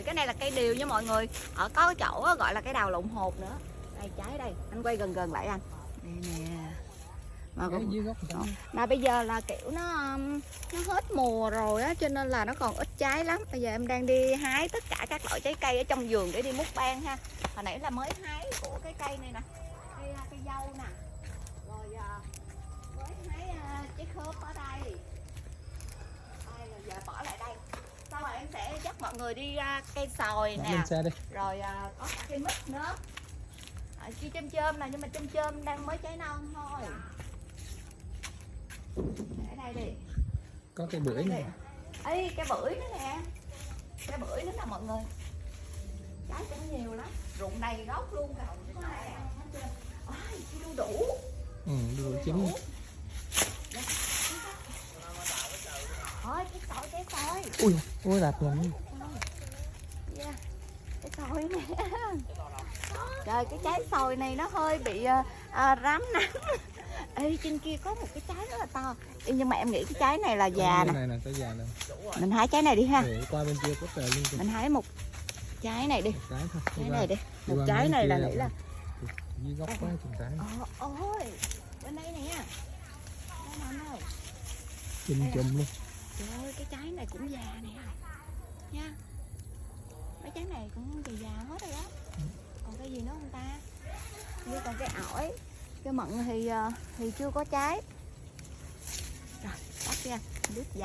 Cái này là cây điều nha mọi người. Ở có chỗ gọi là cái đào lộn hột nữa. Đây trái đây, anh quay gần gần lại anh. Đây nè. Mà bây giờ là kiểu nó hết mùa rồi á, cho nên là nó còn ít trái lắm. Bây giờ em đang đi hái tất cả các loại trái cây ở trong vườn để đi mukbang ha. Hồi nãy là mới hái của cái cây này nè, cây dâu nè, rồi mới hái trái khóm ở đây. Đây rồi giờ bỏ lại đây. Sau rồi em sẽ dắt mọi người đi cây sồi nè, rồi có cả cây mít nữa. Kia chôm nè, nhưng mà chôm đang mới cháy non thôi. Để đây đi. Có cây bưởi nè. Ê, cây bưởi nữa nè. Cây bưởi nữa nè mọi người. Trái cũng nhiều lắm. Rụng đầy gốc luôn cả. Ôi, đu đủ. Đu đủ chín. Thôi, cái sỏi. Ui, đạt lắm. Yeah. Cái sỏi nè. Trời, cái trái sồi này nó hơi bị rám nắng. Ê, trên kia có một cái trái rất là to. Nhưng mà em nghĩ cái trái này là già nè. Này nè, trái già nè. Mình hái trái này đi ha. Qua bên kia có trời luôn. Mình hái một trái này đi. Trái thôi. Trái này đi. Một trái này là nghĩ là dưới gốc quá chừng trái. Ôi, bên đây nè. Đây. Chùm luôn. Trời ơi, cái trái này cũng già nè. Nha. Mấy trái này cũng già hết rồi đó. Còn cái gì nữa không ta? Như còn cái ổi, cái mận thì chưa có trái. Rồi, bắt ra, đứt già.